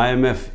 IMF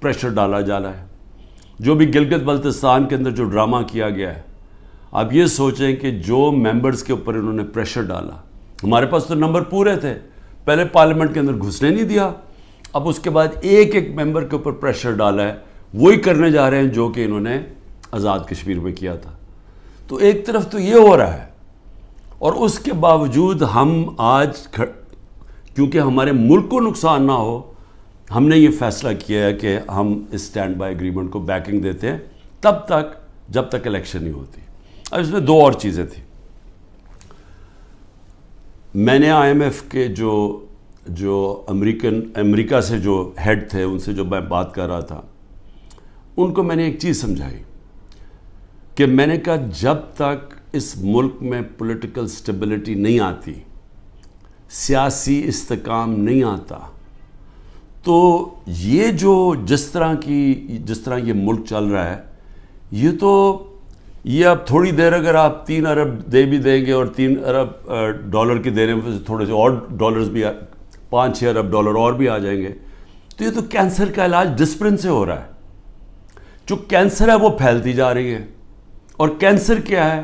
pressure ڈالا جا رہا ہے. جو بھی گلگت بلتستان کے اندر جو ڈرامہ کیا گیا ہے, آپ یہ سوچیں کہ جو ممبرز کے اوپر انہوں نے پریشر ڈالا, ہمارے پاس تو نمبر پورے تھے, پہلے پارلیمنٹ کے اندر گھسنے نہیں دیا, اب اس کے بعد ایک ایک ممبر کے اوپر پریشر ڈالا ہے, وہی کرنے جا رہے ہیں جو کہ انہوں نے آزاد کشمیر میں کیا تھا. تو ایک طرف تو یہ ہو رہا ہے, اور اس کے باوجود ہم آج کیونکہ ہمارے ملک کو نقصان نہ ہو, ہم نے یہ فیصلہ کیا ہے کہ ہم اس اسٹینڈ بائی ایگریمنٹ کو بیکنگ دیتے ہیں تب تک جب تک الیکشن نہیں ہوتی. اب اس میں دو اور چیزیں تھیں. میں نے آئی ایم ایف کے جو امریکہ سے جو ہیڈ تھے, ان سے جو میں بات کر رہا تھا, ان کو میں نے ایک چیز سمجھائی کہ میں نے کہا جب تک اس ملک میں پولیٹیکل سٹیبلٹی نہیں آتی, سیاسی استحکام نہیں آتا, تو یہ جس طرح یہ ملک چل رہا ہے, یہ اب تھوڑی دیر اگر آپ 3 ارب دے بھی دیں گے اور 3 ارب ڈالر کی دینے میں تھوڑے سے اور ڈالرز بھی 5-6 ارب ڈالر اور بھی آ جائیں گے, تو یہ تو کینسر کا علاج ڈسپلن سے ہو رہا ہے. جو کینسر ہے وہ پھیلتی جا رہی ہے, اور کینسر کیا ہے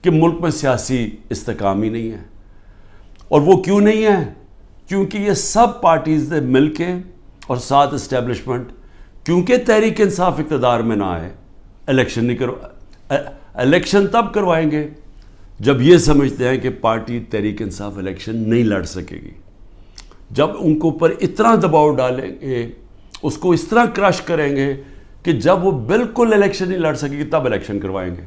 کہ ملک میں سیاسی استحکام ہی نہیں ہے. اور وہ کیوں نہیں ہے؟ کیونکہ یہ سب پارٹیز نے مل کے اور ساتھ اسٹیبلشمنٹ, کیونکہ تحریک انصاف اقتدار میں نہ آئے, الیکشن تب کروائیں گے جب یہ سمجھتے ہیں کہ پارٹی تحریک انصاف الیکشن نہیں لڑ سکے گی. جب ان کو اوپر اتنا دباؤ ڈالیں گے, اس کو اس طرح کرش کریں گے کہ جب وہ بالکل الیکشن نہیں لڑ سکے گی تب الیکشن کروائیں گے.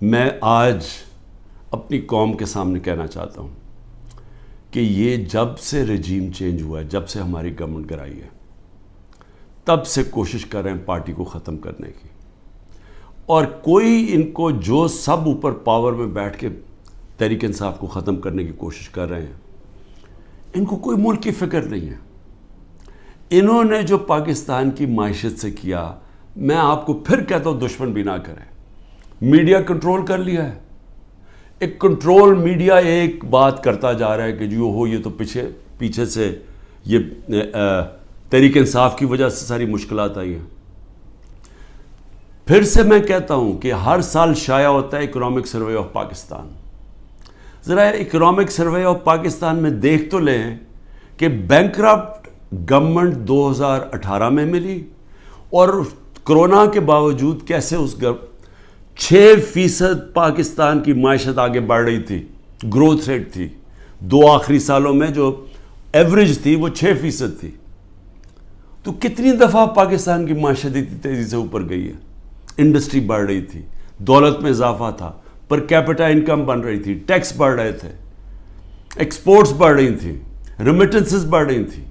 میں آج اپنی قوم کے سامنے کہنا چاہتا ہوں کہ یہ جب سے رجیم چینج ہوا ہے, جب سے ہماری گورنمنٹ گرائی ہے, تب سے کوشش کر رہے ہیں پارٹی کو ختم کرنے کی. اور کوئی ان کو جو سب اوپر پاور میں بیٹھ کے تحریک انصاف کو ختم کرنے کی کوشش کر رہے ہیں, ان کو کوئی ملک کی فکر نہیں ہے. انہوں نے جو پاکستان کی معیشت سے کیا, میں آپ کو پھر کہتا ہوں دشمن بھی نہ کریں. میڈیا کنٹرول کر لیا ہے, ایک کنٹرول میڈیا ایک بات کرتا جا رہا ہے کہ جو ہو یہ تو پیچھے سے یہ تحریک انصاف کی وجہ سے ساری مشکلات آئی ہیں. پھر سے میں کہتا ہوں کہ ہر سال شائع ہوتا ہے اکنامک سروے آف پاکستان. ذرا اکنامک سروے آف پاکستان میں دیکھ تو لیں کہ بینکرپٹ گورنمنٹ 2018 میں ملی, اور کرونا کے باوجود کیسے اس 6% پاکستان کی معیشت آگے بڑھ رہی تھی, گروتھ ریٹ تھی. 2 آخری سالوں میں جو ایوریج تھی وہ 6% تھی. تو کتنی دفعہ پاکستان کی معیشت اتنی تیزی سے اوپر گئی ہے. انڈسٹری بڑھ رہی تھی, دولت میں اضافہ تھا, پر کیپٹا انکم بن رہی تھی, ٹیکس بڑھ رہے تھے, ایکسپورٹس بڑھ رہی تھیں, ریمیٹنسز بڑھ رہی تھیں.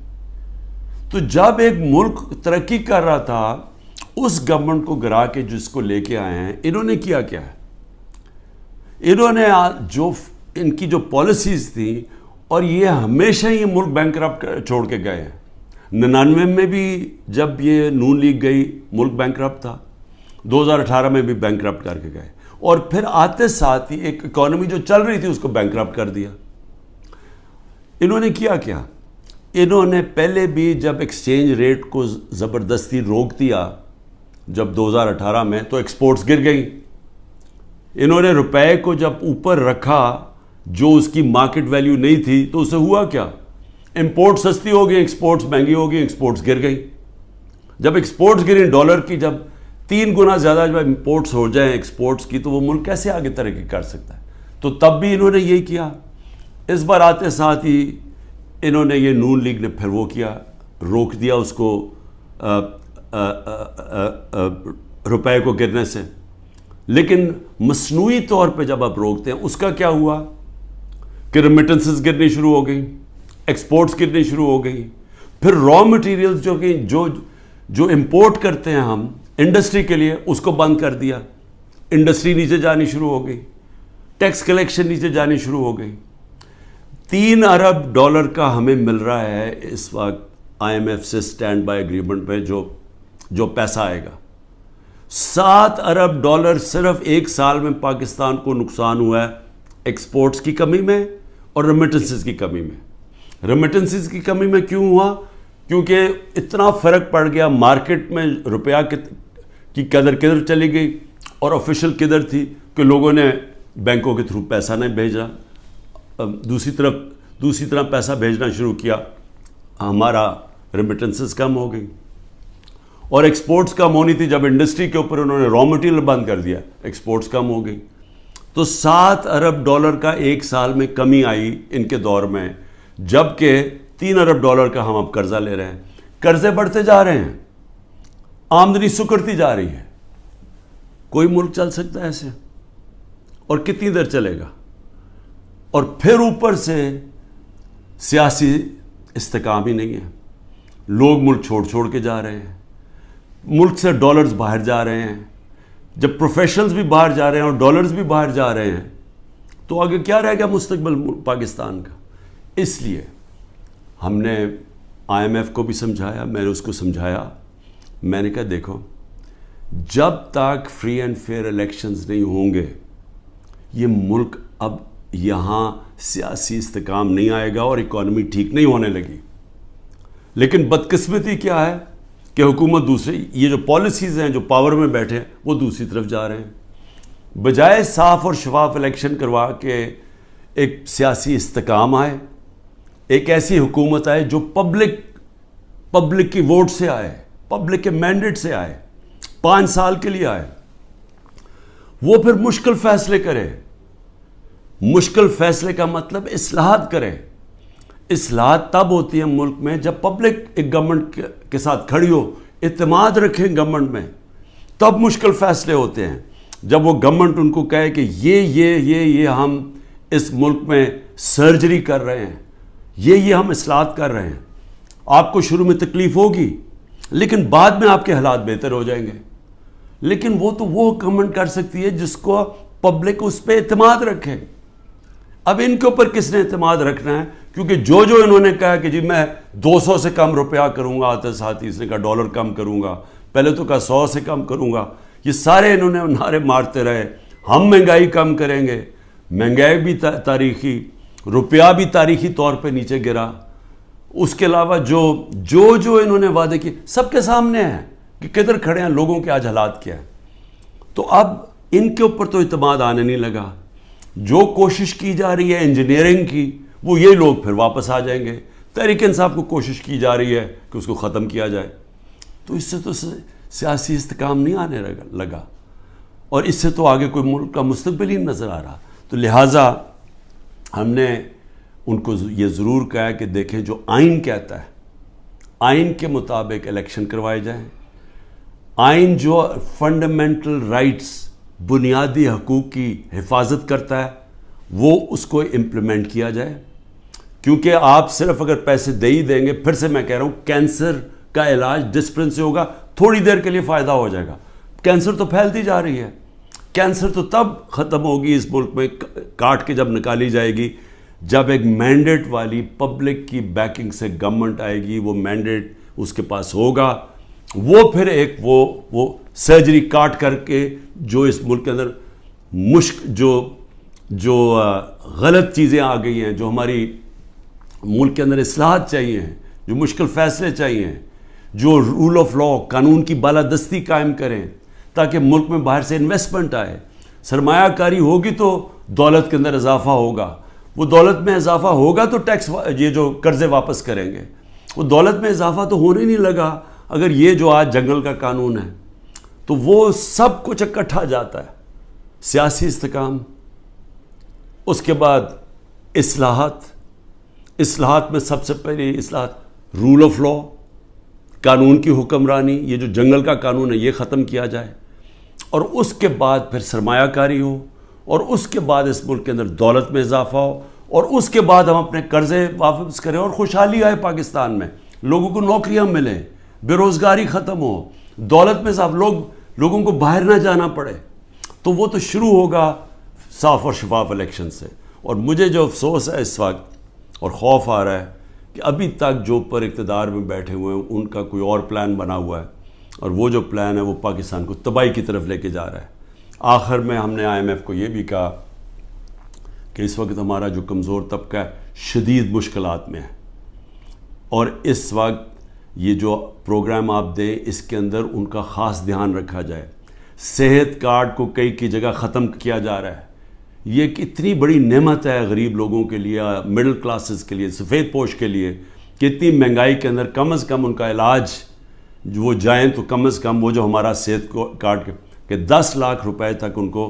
تو جب ایک ملک ترقی کر رہا تھا, اس گورنمنٹ کو گرا کے جس کو لے کے آئے ہیں, انہوں نے کیا ہے؟ انہوں نے ان کی جو پالیسیز تھیں, اور یہ ہمیشہ یہ ملک بینکرپٹ چھوڑ کے گئے ہیں. 99 میں بھی جب یہ نون لیگ گئی ملک بینکرپٹ تھا, 2018 میں بھی بینکرپٹ کر کے گئے, اور پھر آتے ساتھ ہی ایک اکانومی جو چل رہی تھی اس کو بینکرپٹ کر دیا. انہوں نے کیا؟ انہوں نے پہلے بھی جب ایکسچینج ریٹ کو زبردستی روک دیا جب 2018 میں, تو ایکسپورٹس گر گئیں. انہوں نے روپے کو جب اوپر رکھا جو اس کی مارکیٹ ویلیو نہیں تھی, تو اسے ہوا کیا؟ امپورٹ سستی ہو گئی, ایکسپورٹس مہنگی ہو گئی, ایکسپورٹس گر گئی. جب ایکسپورٹس گریں ڈالر کی جب 3 گنا زیادہ جب امپورٹس ہو جائیں ایکسپورٹس کی, تو وہ ملک کیسے آگے ترقی کر سکتا ہے؟ تو تب بھی انہوں نے یہی کیا. اس بار آتے ساتھ ہی انہوں نے یہ نون لیگ نے پھر وہ کیا, روک دیا اس کو روپے کو گرنے سے. لیکن مصنوعی طور پہ جب آپ روکتے ہیں, اس کا کیا ہوا کہ ریمیٹنسز گرنی شروع ہو گئی, ایکسپورٹس گرنی شروع ہو گئی. پھر را مٹیریلز جو امپورٹ کرتے ہیں ہم انڈسٹری کے لیے, اس کو بند کر دیا. انڈسٹری نیچے جانی شروع ہو گئی, ٹیکس کلیکشن نیچے جانی شروع ہو گئی. 3 ارب ڈالر کا ہمیں مل رہا ہے اس وقت آئی ایم ایف سے اسٹینڈ بائی ایگریمنٹ پہ جو پیسہ آئے گا. 7 ارب ڈالر صرف 1 سال میں پاکستان کو نقصان ہوا ہے ایکسپورٹس کی کمی میں اور ریمیٹنسز کی کمی میں. ریمیٹنسز کی کمی میں کیوں ہوا؟ کیونکہ اتنا فرق پڑ گیا مارکیٹ میں، روپیہ کی قدر کدھر چلی گئی اور آفیشل کدھر تھی کہ لوگوں نے بینکوں کے تھرو پیسہ نہیں بھیجا، دوسری طرح پیسہ بھیجنا شروع کیا، ہمارا ریمیٹنسز کم ہو گئی اور ایکسپورٹس کم ہونی تھی. جب انڈسٹری کے اوپر انہوں نے را مٹیریل بند کر دیا، ایکسپورٹس کم ہو گئی. تو $7 ارب کا ایک سال میں کمی آئی ان کے دور میں، جبکہ $3 ارب کا ہم اب قرضہ لے رہے ہیں. قرضے بڑھتے جا رہے ہیں، آمدنی سکڑتی جا رہی ہے. کوئی ملک چل سکتا ہے ایسے؟ اور کتنی دیر چلے گا؟ اور پھر اوپر سے سیاسی استحکام ہی نہیں ہے. لوگ ملک چھوڑ کے جا رہے ہیں، ملک سے ڈالرز باہر جا رہے ہیں. جب پروفیشنلز بھی باہر جا رہے ہیں اور ڈالرز بھی باہر جا رہے ہیں تو آگے کیا رہے گا مستقبل پاکستان کا؟ اس لیے ہم نے IMF کو بھی سمجھایا، میں نے اس کو سمجھایا. میں نے کہا دیکھو، جب تک فری اینڈ فیئر الیکشنز نہیں ہوں گے یہ ملک اب یہاں سیاسی استحکام نہیں آئے گا اور اکانومی ٹھیک نہیں ہونے لگی. لیکن بدقسمتی کیا ہے کہ حکومت دوسری، یہ جو پالیسیز ہیں جو پاور میں بیٹھے ہیں وہ دوسری طرف جا رہے ہیں. بجائے صاف اور شفاف الیکشن کروا کے ایک سیاسی استحکام آئے، ایک ایسی حکومت آئے جو پبلک کی ووٹ سے آئے، پبلک کے مینڈیٹ سے آئے، 5 سال کے لیے آئے، وہ پھر مشکل فیصلے کرے. مشکل فیصلے کا مطلب اصلاحات کرے. اصلاحات تب ہوتی ہیں ملک میں جب پبلک ایک گورنمنٹ کے ساتھ کھڑی ہو، اعتماد رکھیں گورنمنٹ میں، تب مشکل فیصلے ہوتے ہیں. جب وہ گورنمنٹ ان کو کہے کہ یہ ہم اس ملک میں سرجری کر رہے ہیں، یہ ہم اصلاحات کر رہے ہیں، آپ کو شروع میں تکلیف ہوگی لیکن بعد میں آپ کے حالات بہتر ہو جائیں گے. لیکن وہ گورنمنٹ کر سکتی ہے جس کو پبلک اس پہ اعتماد رکھے. اب ان کے اوپر کس نے اعتماد رکھنا ہے؟ کیونکہ جو انہوں نے کہا کہ جی میں 200 سے کم روپیہ کروں گا، آتے ساتھ اس نے کہا ڈالر کم کروں گا، پہلے تو کہا 100 سے کم کروں گا، یہ سارے انہوں نے نعرے مارتے رہے. ہم مہنگائی کم کریں گے، مہنگائی بھی تاریخی، روپیہ بھی تاریخی طور پہ نیچے گرا. اس کے علاوہ جو انہوں نے وعدے کیے سب کے سامنے ہیں کہ کدھر کھڑے ہیں، لوگوں کے آج حالات کیا ہیں. تو اب ان کے اوپر تو اعتماد آنے نہیں لگا. جو کوشش کی جا رہی ہے انجینئرنگ کی، وہ یہ لوگ پھر واپس آ جائیں گے. تحریک انصاف کو کوشش کی جا رہی ہے کہ اس کو ختم کیا جائے. تو اس سے تو سیاسی استحکام نہیں آنے لگا اور اس سے تو آگے کوئی ملک کا مستقبل ہی نظر آ رہا. تو لہٰذا ہم نے ان کو یہ ضرور کہا ہے کہ دیکھیں جو آئین کہتا ہے، آئین کے مطابق الیکشن کروائے جائیں. آئین جو فنڈامنٹل رائٹس، بنیادی حقوق کی حفاظت کرتا ہے، وہ اس کو امپلیمنٹ کیا جائے. کیونکہ آپ صرف اگر پیسے دے ہی دیں گے، پھر سے میں کہہ رہا ہوں کینسر کا علاج ڈسپلن سے ہوگا، تھوڑی دیر کے لیے فائدہ ہو جائے گا. کینسر تو پھیلتی جا رہی ہے. کینسر تو تب ختم ہوگی اس ملک میں، کاٹ کے جب نکالی جائے گی، جب ایک مینڈیٹ والی پبلک کی بیکنگ سے گورنمنٹ آئے گی، وہ مینڈیٹ اس کے پاس ہوگا، وہ پھر ایک وہ سرجری کاٹ کر کے جو اس ملک کے اندر جو غلط چیزیں آ گئی ہیں، جو ہماری ملک کے اندر اصلاحات چاہیے ہیں، جو مشکل فیصلے چاہیے ہیں، جو رول آف لا، قانون کی بالادستی قائم کریں تاکہ ملک میں باہر سے انویسٹمنٹ آئے. سرمایہ کاری ہوگی تو دولت کے اندر اضافہ ہوگا. وہ دولت میں اضافہ ہوگا تو ٹیکس، یہ جو قرضے واپس کریں گے. وہ دولت میں اضافہ تو ہونے نہیں لگا اگر یہ جو آج جنگل کا قانون ہے. تو وہ سب کچھ اکٹھا جاتا ہے. سیاسی استحکام، اس کے بعد اصلاحات میں سب سے پہلی اصلاحات رول آف لا، قانون کی حکمرانی، یہ جو جنگل کا قانون ہے یہ ختم کیا جائے. اور اس کے بعد پھر سرمایہ کاری ہو، اور اس کے بعد اس ملک کے اندر دولت میں اضافہ ہو، اور اس کے بعد ہم اپنے قرضے واپس کریں اور خوشحالی آئے پاکستان میں، لوگوں کو نوکریاں ملیں، بے روزگاری ختم ہو، دولت میں اضافہ، لوگوں کو باہر نہ جانا پڑے. تو وہ تو شروع ہوگا صاف اور شفاف الیکشن سے. اور مجھے جو افسوس ہے اس وقت اور خوف آ رہا ہے کہ ابھی تک جو پر اقتدار میں بیٹھے ہوئے ہیں ان کا کوئی اور پلان بنا ہوا ہے، اور وہ جو پلان ہے وہ پاکستان کو تباہی کی طرف لے کے جا رہا ہے. آخر میں ہم نے IMF کو یہ بھی کہا کہ اس وقت ہمارا جو کمزور طبقہ ہے شدید مشکلات میں ہے، اور اس وقت یہ جو پروگرام آپ دیں اس کے اندر ان کا خاص دھیان رکھا جائے. صحت کارڈ کو کئی کی جگہ ختم کیا جا رہا ہے. یہ ایک اتنی بڑی نعمت ہے غریب لوگوں کے لیے, مڈل کلاسز کے لیے, سفید پوش کے لیے, کہ اتنی مہنگائی کے اندر کم از کم ان کا علاج وہ جائیں تو کم از کم وہ جو ہمارا صحت کارڈ کہ 10 لاکھ روپے تک ان کو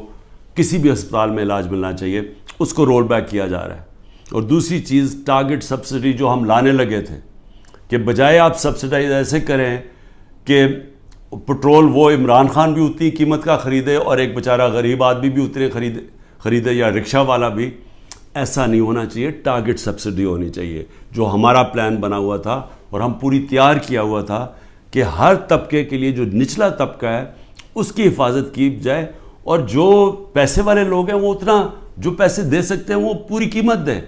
کسی بھی ہسپتال میں علاج ملنا چاہیے, اس کو رول بیک کیا جا رہا ہے. اور دوسری چیز ٹارگٹ سبسڈی جو ہم لانے لگے تھے, کہ بجائے آپ سبسڈائز ایسے کریں کہ پٹرول وہ عمران خان بھی اتنی قیمت کا خریدے اور ایک بیچارہ غریب آدمی بھی اتنے خریدے یا رکشہ والا بھی, ایسا نہیں ہونا چاہیے. ٹارگٹ سبسڈی ہونی چاہیے, جو ہمارا پلان بنا ہوا تھا اور ہم پوری تیار کیا ہوا تھا کہ ہر طبقے کے لیے جو نچلا طبقہ ہے اس کی حفاظت کی جائے, اور جو پیسے والے لوگ ہیں وہ اتنا جو پیسے دے سکتے ہیں وہ پوری قیمت دیں.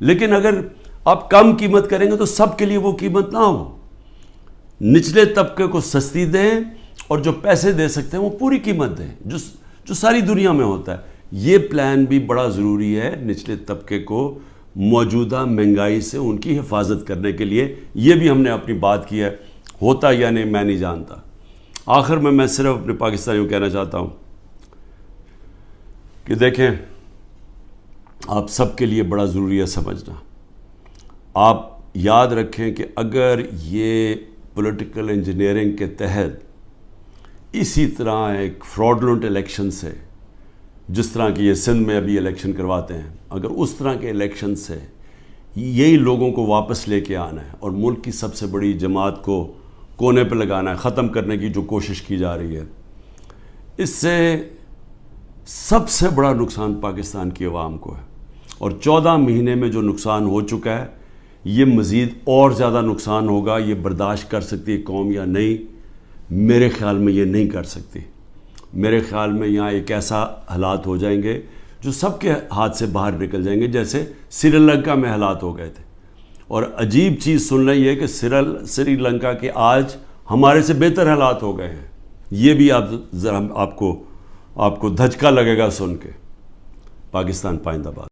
لیکن اگر آپ کم قیمت کریں گے تو سب کے لیے وہ قیمت نہ ہو. نچلے طبقے کو سستی دیں اور جو پیسے دے سکتے ہیں وہ پوری قیمت دیں, جو ساری دنیا میں ہوتا ہے. یہ پلان بھی بڑا ضروری ہے نچلے طبقے کو موجودہ مہنگائی سے ان کی حفاظت کرنے کے لیے. یہ بھی ہم نے اپنی بات کی ہے, ہوتا یا نہیں میں نہیں جانتا. آخر میں صرف اپنے پاکستانیوں کو کہنا چاہتا ہوں کہ دیکھیں, آپ سب کے لیے بڑا ضروری ہے سمجھنا. آپ یاد رکھیں کہ اگر یہ پولیٹیکل انجینئرنگ کے تحت اسی طرح ایک فراڈلنٹ الیکشن سے, جس طرح کہ یہ سندھ میں ابھی الیکشن کرواتے ہیں, اگر اس طرح کے الیکشن سے یہی لوگوں کو واپس لے کے آنا ہے اور ملک کی سب سے بڑی جماعت کو کونے پہ لگانا ہے, ختم کرنے کی جو کوشش کی جا رہی ہے, اس سے سب سے بڑا نقصان پاکستان کی عوام کو ہے. اور 14 مہینے میں جو نقصان ہو چکا ہے, یہ مزید اور زیادہ نقصان ہوگا. یہ برداشت کر سکتی ہے قوم یا نہیں؟ میرے خیال میں یہ نہیں کر سکتی. میرے خیال میں یہاں ایک ایسا حالات ہو جائیں گے جو سب کے ہاتھ سے باہر نکل جائیں گے, جیسے سری لنکا میں حالات ہو گئے تھے. اور عجیب چیز سن رہی ہے کہ سری لنکا کے آج ہمارے سے بہتر حالات ہو گئے ہیں. یہ بھی آپ کو دھچکا لگے گا سن کے. پاکستان پائندہ باد.